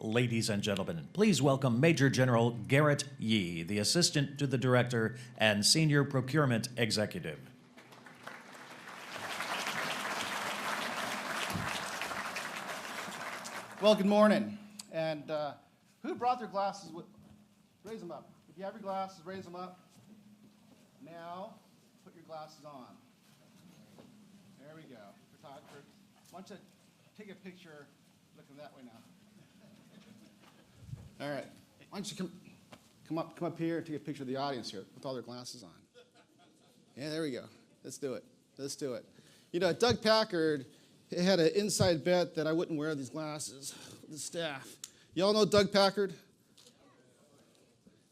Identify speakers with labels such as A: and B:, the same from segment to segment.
A: Ladies and gentlemen, please welcome Major General Garrett Yee, the Assistant to the Director and Senior Procurement Executive.
B: Well, good morning. And who brought their glasses with? Raise them up. If you have your glasses, raise them up. Now, put your glasses on. There we go. Photographer, why don't you take a picture looking that way now? All right. Why don't you come up here and take a picture of the audience here with all their glasses on. Yeah, there we go. Let's do it. Let's do it. You know, Doug Packard had an inside bet that I wouldn't wear these glasses with the staff. Y'all know Doug Packard?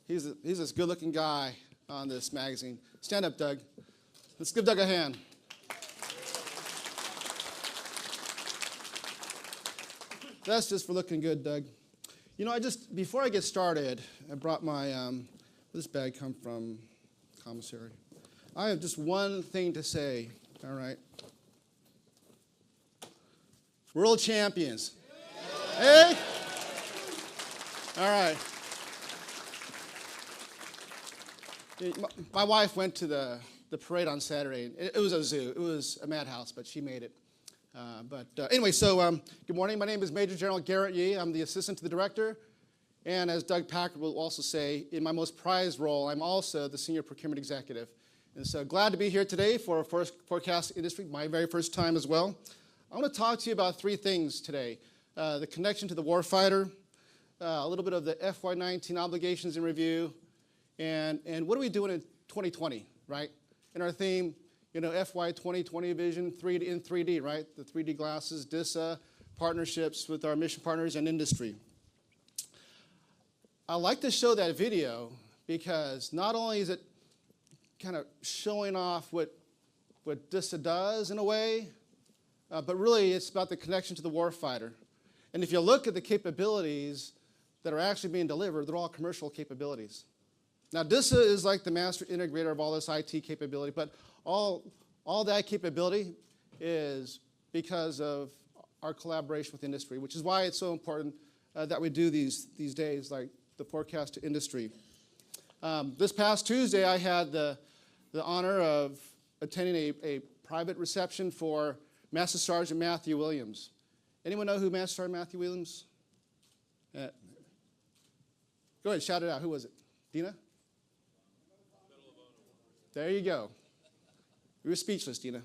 B: He's this good-looking guy on this magazine. Stand up, Doug. Let's give Doug a hand. That's just for looking good, Doug. You know, before I get started, I brought my, this bag come from commissary. I have just one thing to say, all right? World champions. Hey? All right. My wife went to the parade on Saturday. It was a zoo. It was a madhouse, but she made it. Anyway, good morning. My name is Major General Garrett Yee. I'm the Assistant to the Director. And as Doug Packard will also say, in my most prized role, I'm also the Senior Procurement Executive. And so glad to be here today for our first forecast industry, my very first time as well. I want to talk to you about three things today. The connection to the warfighter, a little bit of the FY19 obligations in review, and what are we doing in 2020, right? And our theme, you know, FY 2020 vision, in 3D, right? The 3D glasses, DISA, partnerships with our mission partners and industry. I like to show that video because not only is it kind of showing off what DISA does in a way, but really it's about the connection to the warfighter. And if you look at the capabilities that are actually being delivered, they're all commercial capabilities. Now, DISA is like the master integrator of all this IT capability, but all that capability is because of our collaboration with industry, which is why it's so important that we do these days, like the forecast to industry. This past Tuesday, I had the honor of attending a private reception for Master Sergeant Matthew Williams. Anyone know who Master Sergeant Matthew Williams? Go ahead, shout it out. Who was it? Dina? There you go. You were speechless, Dina.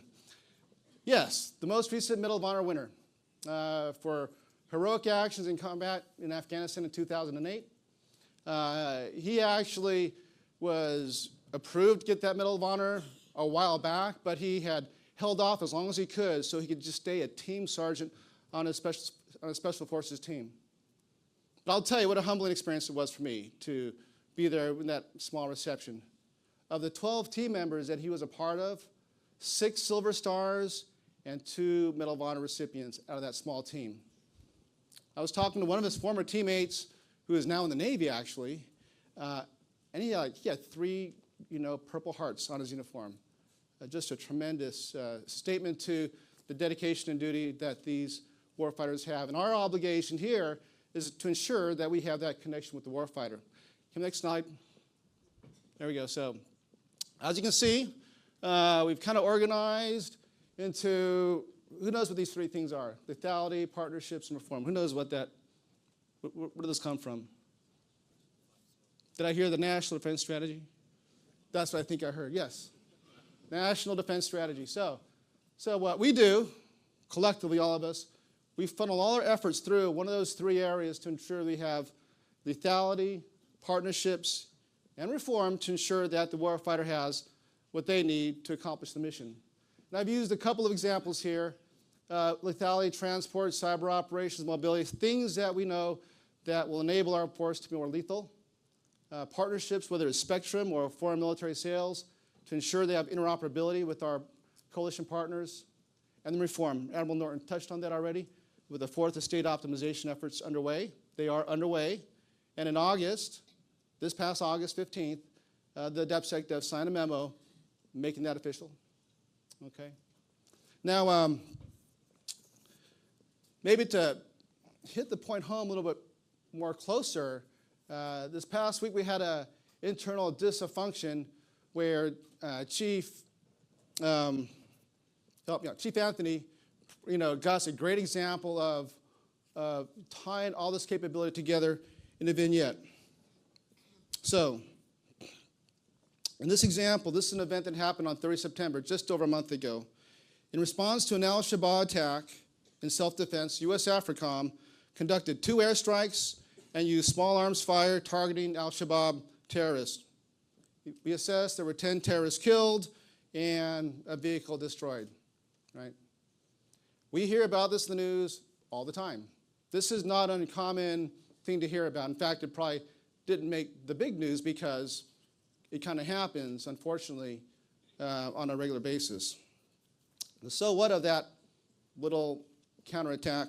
B: Yes, the most recent Medal of Honor winner for heroic actions in combat in Afghanistan in 2008. He actually was approved to get that Medal of Honor a while back, but he had held off as long as he could so he could just stay a team sergeant on a special forces team. But I'll tell you what a humbling experience it was for me to be there in that small reception. Of the 12 team members that he was a part of, 6 Silver Stars and 2 Medal of Honor recipients out of that small team. I was talking to one of his former teammates who is now in the Navy, actually, and he had 3, Purple Hearts on his uniform. Just a tremendous statement to the dedication and duty that these warfighters have. And our obligation here is to ensure that we have that connection with the warfighter. Next slide. There we go. So, as you can see, we've kind of organized into, who knows what these 3 things are? Lethality, partnerships, and reform. Who knows what did this come from? Did I hear the National Defense Strategy? That's what I think I heard, yes. National Defense Strategy. So what we do, collectively, all of us, we funnel all our efforts through one of those 3 areas to ensure we have lethality, partnerships, and reform to ensure that the warfighter has what they need to accomplish the mission. And I've used a couple of examples here. Lethality, transport, cyber operations, mobility, things that we know that will enable our force to be more lethal. Partnerships, whether it's Spectrum or foreign military sales, to ensure they have interoperability with our coalition partners. And then reform. Admiral Norton touched on that already with the 4th Estate optimization efforts underway. They are underway. And in August, this past August 15th, the DepSecDev signed a memo making that official. Okay. Now, maybe to hit the point home a little bit more closer, this past week we had an internal DISA function where Chief Anthony, got us a great example of tying all this capability together in a vignette. So, in this example, this is an event that happened on 30 September, just over a month ago. In response to an al-Shabaab attack in self-defense, U.S. AFRICOM conducted 2 airstrikes and used small arms fire targeting al-Shabaab terrorists. We assessed there were 10 terrorists killed and a vehicle destroyed, right? We hear about this in the news all the time. This is not an uncommon thing to hear about. In fact, it probably didn't make the big news because it kind of happens, unfortunately, on a regular basis. So what of that little counterattack?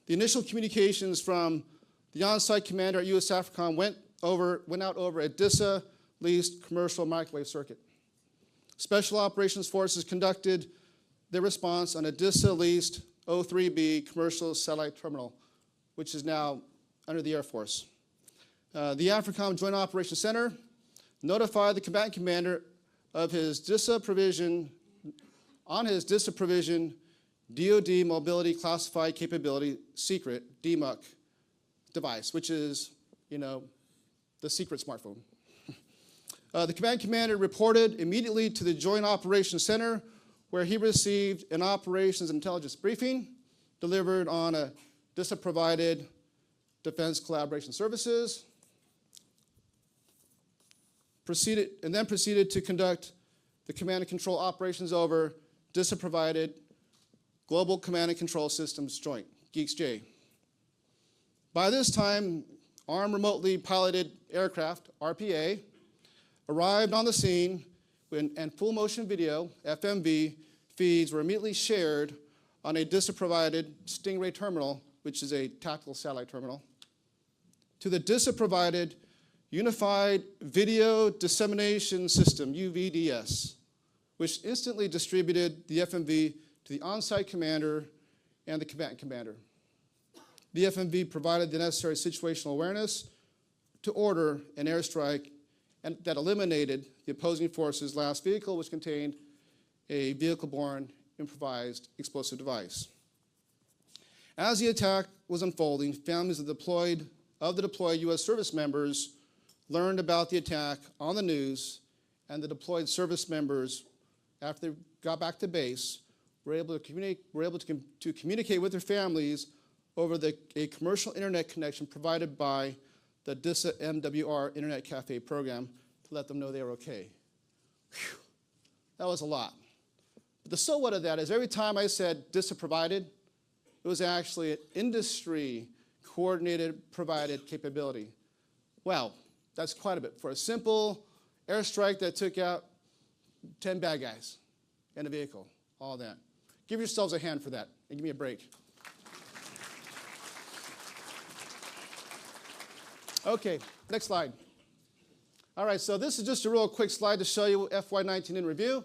B: The initial communications from the on-site commander at U.S. AFRICOM went out over a DISA-leased commercial microwave circuit. Special Operations Forces conducted their response on a DISA-leased O3B commercial satellite terminal, which is now under the Air Force. The AFRICOM Joint Operations Center notified the combatant commander of his DISA provision, DoD Mobility Classified Capability Secret, DMUC, device, which is, the secret smartphone. The command commander reported immediately to the Joint Operations Center, where he received an operations intelligence briefing delivered on a DISA-provided Defense Collaboration Services, proceeded to conduct the command and control operations over DISA-provided Global Command and Control Systems Joint, GEECS-J. By this time, Armed Remotely Piloted Aircraft, RPA, arrived on the scene and full motion video, FMV, feeds were immediately shared on a DISA-provided Stingray terminal, which is a tactical satellite terminal, to the DISA-provided Unified Video Dissemination System, UVDS, which instantly distributed the FMV to the on-site commander and the combatant commander. The FMV provided the necessary situational awareness to order an airstrike and that eliminated the opposing force's last vehicle, which contained a vehicle-borne improvised explosive device. As the attack was unfolding, families of the deployed U.S. service members learned about the attack on the news, and the deployed service members, after they got back to base, were able to communicate with their families over a commercial internet connection provided by the DISA MWR Internet Cafe program to let them know they were okay. Whew. That was a lot. But the so what of that is every time I said DISA provided, it was actually an industry coordinated provided capability. Wow, that's quite a bit for a simple airstrike that took out 10 bad guys in a vehicle, all that. Give yourselves a hand for that and give me a break. Okay, next slide. All right, so this is just a real quick slide to show you FY19 in review.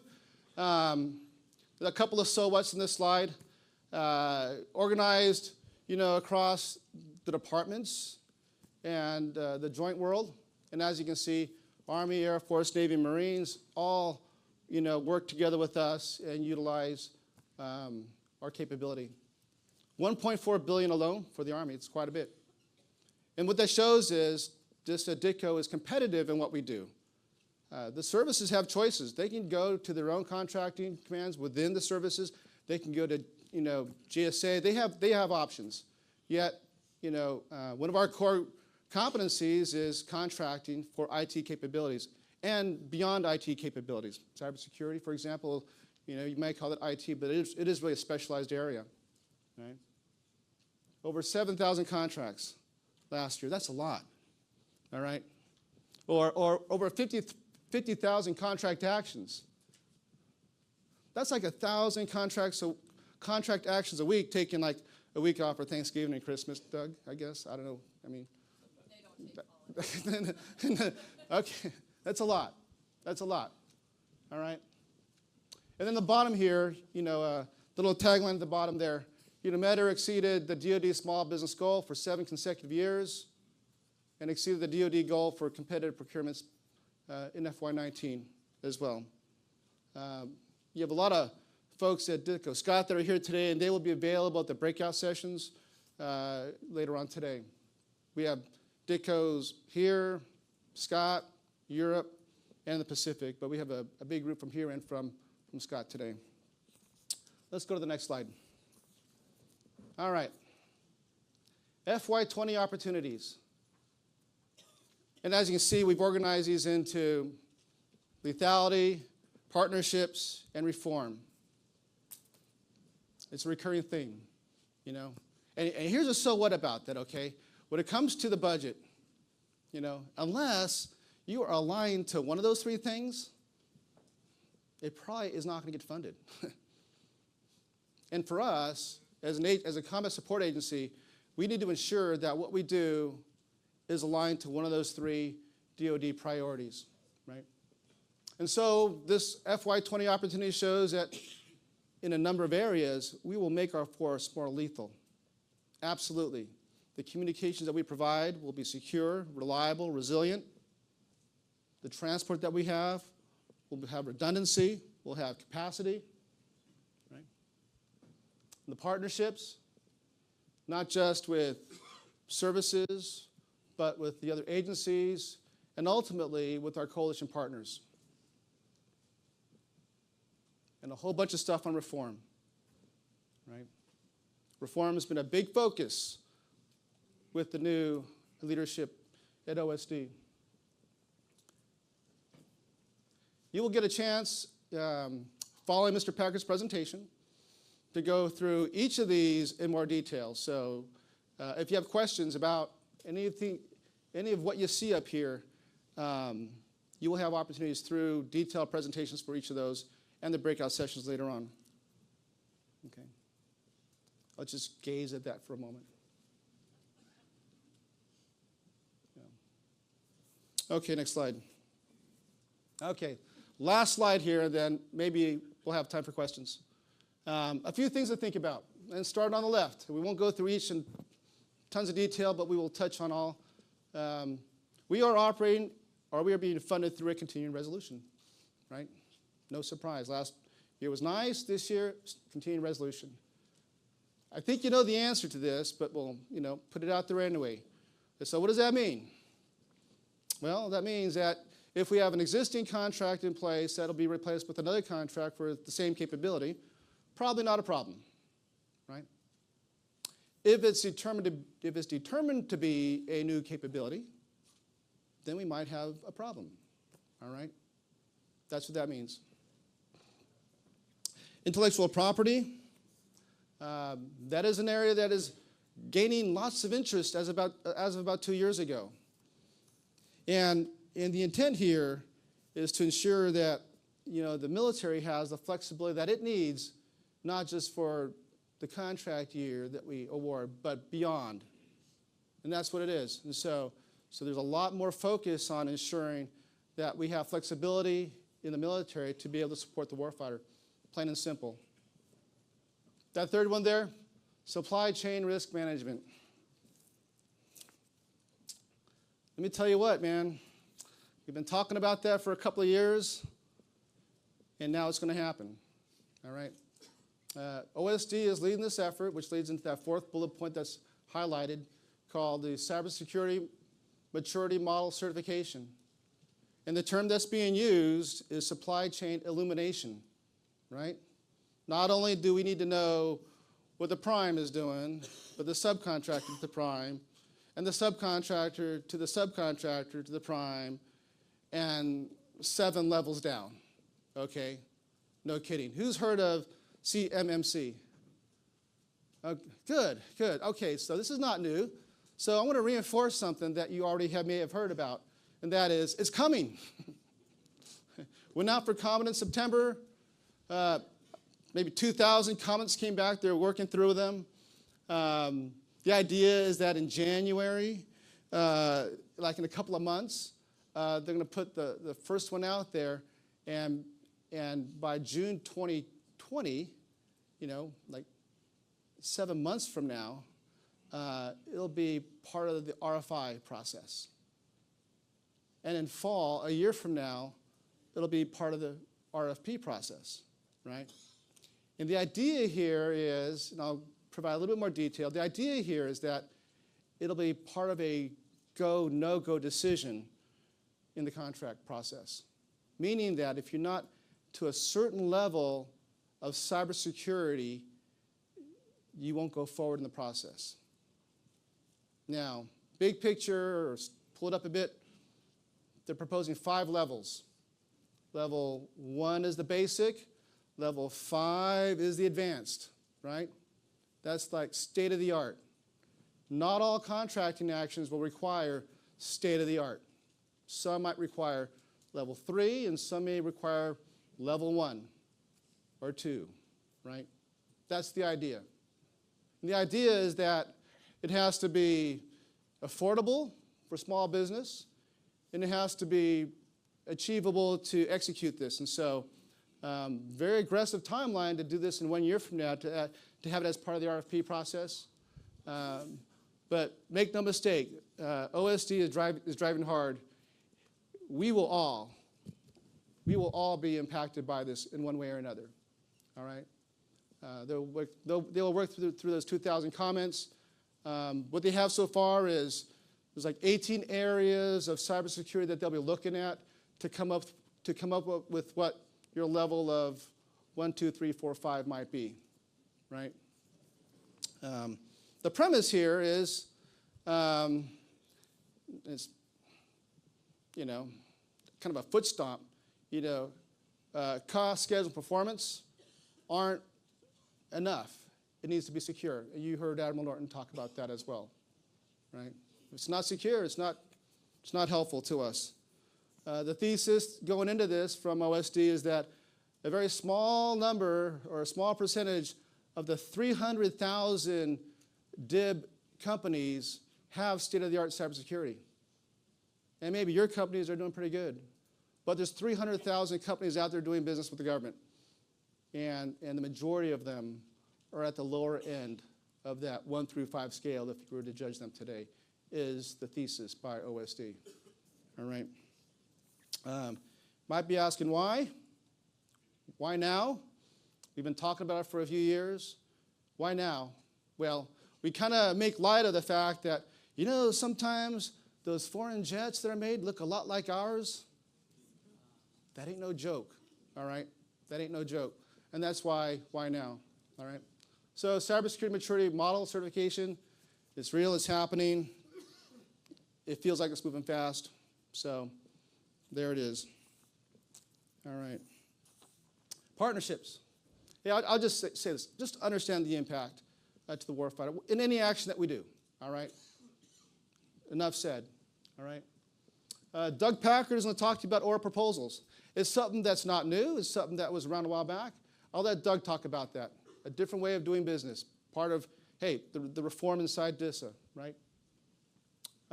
B: There's a couple of so what's in this slide. Organized, across the departments and the joint world. And as you can see, Army, Air Force, Navy, Marines all, work together with us and utilize our capability. $1.4 billion alone for the Army. It's quite a bit. And what that shows is DISA DITCO is competitive in what we do. The services have choices. They can go to their own contracting commands within the services. They can go to, GSA. They have options. Yet, one of our core competencies is contracting for IT capabilities and beyond IT capabilities. Cybersecurity, for example, you might call it IT, but it is really a specialized area. Right? Over 7,000 contracts last year. That's a lot. All right? Or over 50,000 contract actions. That's like 1,000 contract actions a week, taking like a week off for Thanksgiving and Christmas, Doug, I guess. I don't know. They don't take holidays. Okay, that's a lot. That's a lot. All right? And then the bottom here, the little tagline at the bottom there, met or exceeded the DoD small business goal for 7 consecutive years. and exceeded the DoD goal for competitive procurements in FY19 as well. You have a lot of folks at DISA Scott that are here today, and they will be available at the breakout sessions later on today. We have DICOs here, Scott, Europe, and the Pacific, but we have a big group from here and from Scott today. Let's go to the next slide. All right. FY20 opportunities. And as you can see, we've organized these into lethality, partnerships, and reform. It's a recurring theme, you know. And here's a so what about that, okay? When it comes to the budget, you know, unless you are aligned to one of those three things, it probably is not going to get funded. And for us, as a combat support agency, we need to ensure that what we do is aligned to one of those three DoD priorities, right? And so this FY20 opportunity shows that in a number of areas, we will make our force more lethal. Absolutely. The communications that we provide will be secure, reliable, resilient. The transport that we have will have redundancy, will have capacity, right? And the partnerships, not just with services, but with the other agencies, and ultimately with our coalition partners. And a whole bunch of stuff on reform, right? Reform has been a big focus with the new leadership at OSD. You will get a chance, following Mr. Packer's presentation, to go through each of these in more detail. So if you have questions about any of what you see up here, you will have opportunities through detailed presentations for each of those and the breakout sessions later on. Okay. Let's just gaze at that for a moment. Yeah. Okay, next slide. Okay, last slide here, and then maybe we'll have time for questions. A few things to think about, and start on the left. We won't go through each in tons of detail, but we will touch on all. We are operating, or we are being funded through a continuing resolution, right? No surprise. Last year was nice. This year, continuing resolution. I think you know the answer to this, but we'll, put it out there anyway. So what does that mean? Well, that means that if we have an existing contract in place, that'll be replaced with another contract for the same capability. Probably not a problem, right? If it's determined to be a new capability, then we might have a problem, all right? That's what that means. Intellectual property, that is an area that is gaining lots of interest as of about 2 years ago. And the intent here is to ensure that, the military has the flexibility that it needs, not just for the contract year that we award, but beyond. And that's what it is. And so there's a lot more focus on ensuring that we have flexibility in the military to be able to support the warfighter, plain and simple. That third one there, supply chain risk management. Let me tell you what, man. We've been talking about that for a couple of years, and now it's going to happen, all right? OSD is leading this effort, which leads into that fourth bullet point that's highlighted, called the Cybersecurity Maturity Model Certification. And the term that's being used is supply chain illumination, right? Not only do we need to know what the prime is doing, but the subcontractor to the prime, and the subcontractor to the subcontractor to the prime, and 7 levels down, okay? No kidding. Who's heard of CMMC? Good. Okay, so this is not new. So I want to reinforce something that you already may have heard about, and that is, it's coming. Went out for comment in September. Maybe 2,000 comments came back. They're working through them. The idea is that in January, like in a couple of months, they're going to put the first one out there, and by June 2020, like 7 months from now, it'll be part of the RFI process. And in fall, a year from now, it'll be part of the RFP process, right? And the idea here is, and I'll provide a little bit more detail, the idea here is that it'll be part of a go, no-go decision in the contract process. Meaning that if you're not to a certain level of cybersecurity, you won't go forward in the process. Now, big picture, or pull it up a bit, they're proposing 5 levels. Level 1 is the basic. Level 5 is the advanced, right? That's like state of the art. Not all contracting actions will require state of the art. Some might require level 3, and some may require level 1 or 2, right? That's the idea. And the idea is that it has to be affordable for small business, and it has to be achievable to execute this. And so, very aggressive timeline to do this in 1 year from now, to have it as part of the RFP process. But make no mistake, OSD is driving hard. We will all be impacted by this in one way or another. All right. They'll work through those 2,000 comments. What they have so far is there's like 18 areas of cybersecurity that they'll be looking at to come up with what your level of 1, 2, 3, 4, 5 might be, right? The premise here is, it's, you know, kind of a foot stomp. You know, cost, schedule, performance aren't enough. It needs to be secure. You heard Admiral Norton talk about that as well, right? If it's not secure, it's not helpful to us. The thesis going into this from OSD is that a very small number or a small percentage of the 300,000 DIB companies have state-of-the-art cybersecurity. And maybe your companies are doing pretty good. But there's 300,000 companies out there doing business with the government. And the majority of them are at the lower end of that 1 through 5 scale, if you were to judge them today, is the thesis by OSD. All right. Might be asking why? Why now? We've been talking about it for a few years. Why now? Well, we kind of make light of the fact that, you know, sometimes those foreign jets that are made look a lot like ours. That ain't no joke, all right? That ain't no joke. And that's why now, all right? So cybersecurity maturity model certification, it's real, it's happening. It feels like it's moving fast. So there it is. All right. Partnerships. Yeah, I'll just say this. Just understand the impact to the warfighter in any action that we do, all right? Enough said, all right? Doug Packard is going to talk to you about oral proposals. It's something that's not new. It's something that was around a while back. I'll let Doug talk about that. A different way of doing business. Part of, hey, the reform inside DISA, right?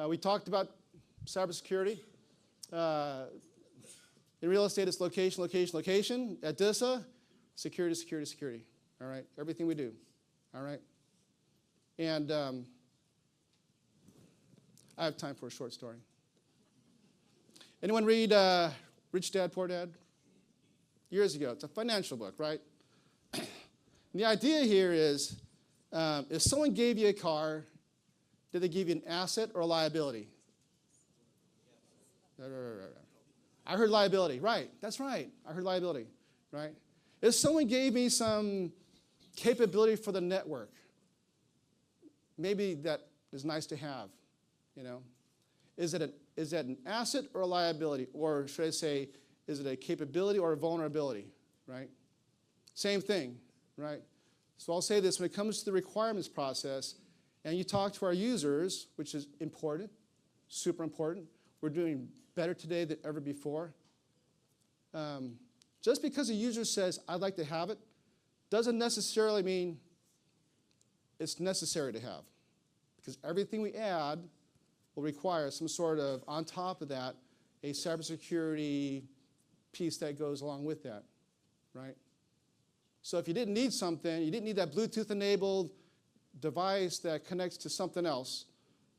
B: We talked about cybersecurity. In real estate, it's location, location, location. At DISA, security, security, security. All right? Everything we do. All right? And I have time for a short story. Anyone read Rich Dad, Poor Dad? Years ago. It's a financial book, right? And the idea here is, if someone gave you a car, did they give you an asset or a liability? I heard liability. Right. That's right. I heard liability. Right. If someone gave me some capability for the network, maybe that is nice to have, you know. Is that an asset or a liability? Or should I say, is it a capability or a vulnerability? Right? Same thing. Right? So I'll say this, when it comes to the requirements process, and you talk to our users, which is important, super important, we're doing better today than ever before. Just because a user says, I'd like to have it, doesn't necessarily mean it's necessary to have. Because everything we add will require some sort of, on top of that, a cybersecurity piece that goes along with that, right? So if you didn't need something, you didn't need that Bluetooth-enabled device that connects to something else,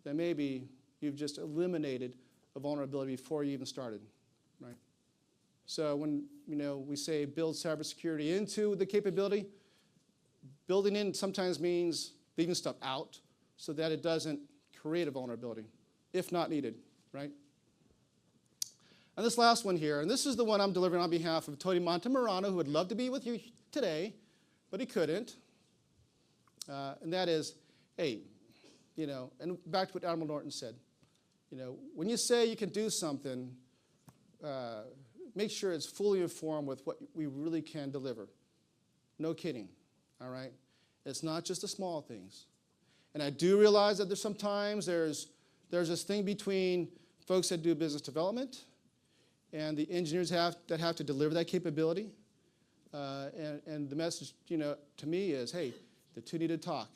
B: then maybe you've just eliminated a vulnerability before you even started, right? So when we say build cybersecurity into the capability, building in sometimes means leaving stuff out so that it doesn't create a vulnerability, if not needed, right? And this last one here, and this is the one I'm delivering on behalf of Tony Montemarano, who would love to be with you today, but he couldn't. And that is, hey, and back to what Admiral Norton said, when you say you can do something, make sure it's fully informed with what we really can deliver. No kidding, all right? It's not just the small things. And I do realize that there's sometimes there's this thing between folks that do business development and the engineers that have to deliver that capability. And the message, to me is, hey, the two need to talk.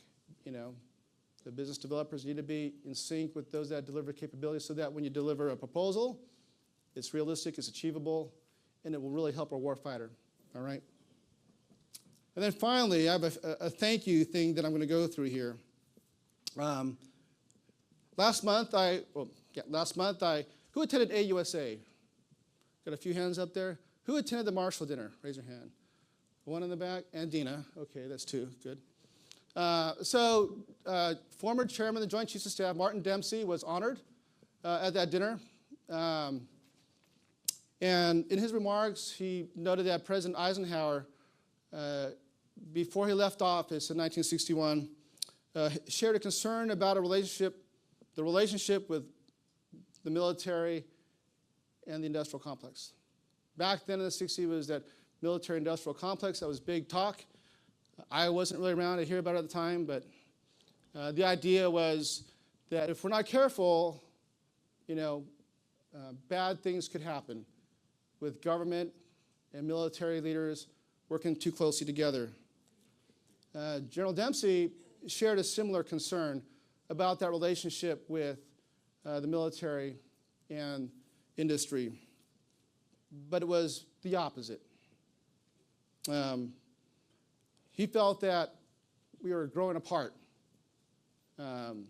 B: The business developers need to be in sync with those that deliver capability so that when you deliver a proposal, it's realistic, it's achievable, and it will really help our warfighter, all right? And then finally, I have a thank you thing that I'm going to go through here. Last month, who attended AUSA? Got a few hands up there. Who attended the Marshall dinner? Raise your hand. One in the back, and Dina. Okay, that's two, good. Former chairman of the Joint Chiefs of Staff, Martin Dempsey, was honored at that dinner. And in his remarks, he noted that President Eisenhower, before he left office in 1961, shared a concern about the relationship with the military and the industrial complex. Back then in the 60s, was that military-industrial complex. That was big talk. I wasn't really around to hear about it at the time, but the idea was that if we're not careful, bad things could happen with government and military leaders working too closely together. General Dempsey shared a similar concern about that relationship with the military and industry, but it was the opposite. He felt that we were growing apart. And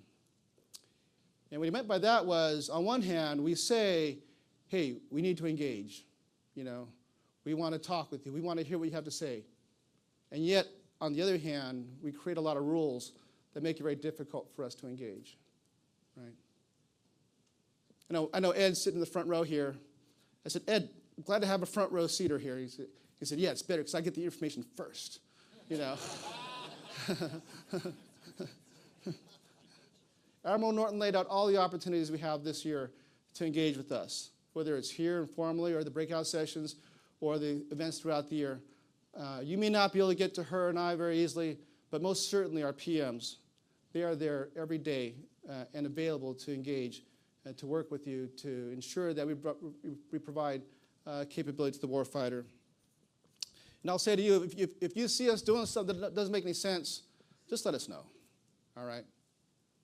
B: what he meant by that was, on one hand, we say, hey, we need to engage. We want to talk with you. We want to hear what you have to say. And yet, on the other hand, we create a lot of rules that make it very difficult for us to engage, right? I know Ed's sitting in the front row here. I said, Ed, I'm glad to have a front row seater here. He said, yeah, it's better because I get the information first, Admiral Norton laid out all the opportunities we have this year to engage with us, whether it's here informally or the breakout sessions or the events throughout the year. You may not be able to get to her and I very easily, but most certainly our PMs, they are there every day and available to engage and to work with you to ensure that we provide capability to the warfighter. And I'll say to you, if you see us doing something that doesn't make any sense, just let us know, all right?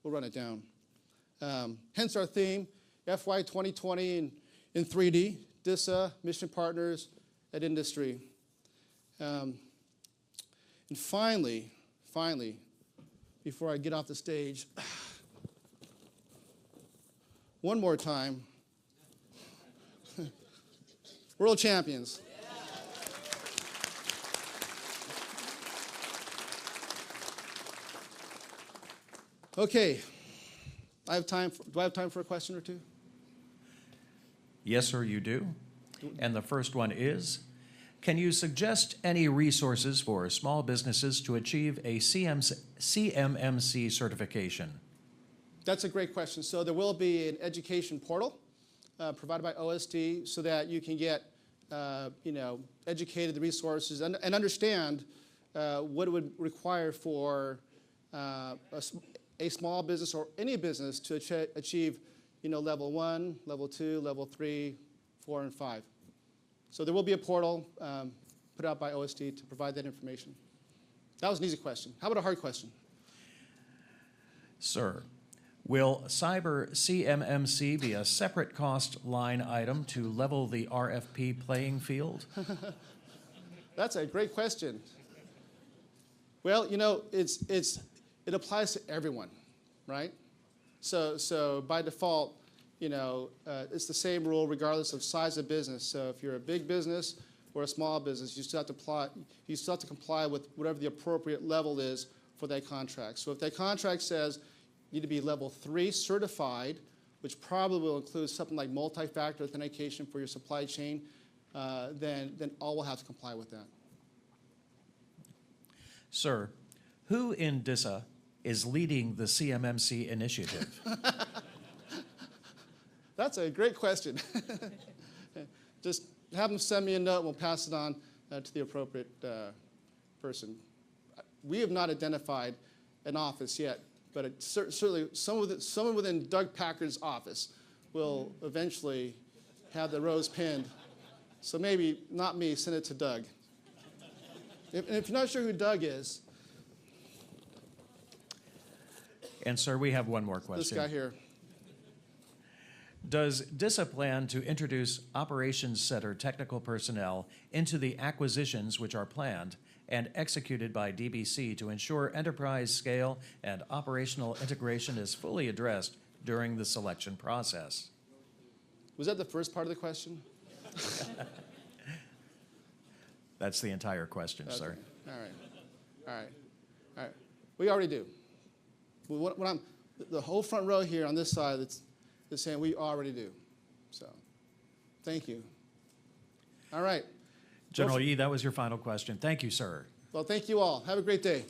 B: We'll run it down. Hence our theme, FY 2020 in 3D, DISA, mission partners, at industry. And finally, before I get off the stage, one more time, world champions. Okay, do I have time for a question or two?
A: Yes, sir, you do. And the first one is, can you suggest any resources for small businesses to achieve a CMMC certification?
B: That's a great question. So there will be an education portal provided by OSD so that you can get, educated the resources and understand what it would require for a small business or any business to achieve, level 1, level 2, level 3, 4, and 5. So there will be a portal put out by OSD to provide that information. That was an easy question. How about a hard question?
A: Sir, will Cyber CMMC be a separate cost line item to level the RFP playing field?
B: That's a great question. Well, it applies to everyone, right? So by default, it's the same rule regardless of size of business. So if you're a big business or a small business, you still have to comply with whatever the appropriate level is for that contract. So if that contract says you need to be level 3 certified, which probably will include something like multi-factor authentication for your supply chain, then all will have to comply with that.
A: Sir, who in DISA is leading the CMMC initiative?
B: That's a great question. Just have them send me a note and we'll pass it on to the appropriate person. We have not identified an office yet, but certainly someone within Doug Packard's office will eventually have the rose pinned. So maybe not me, send it to Doug. If you're not sure who Doug is.
A: And sir, we have one more question.
B: This guy here.
A: Does DISA plan to introduce operations center technical personnel into the acquisitions which are planned and executed by DBC to ensure enterprise scale and operational integration is fully addressed during the selection process?
B: Was that the first part of the question?
A: That's the entire question,
B: Okay.
A: sir.
B: All right. We already do. The whole front row here on this side is saying we already do. So, thank you. All right.
A: General Yee, that was your final question. Thank you, sir.
B: Well, thank you all. Have a great day.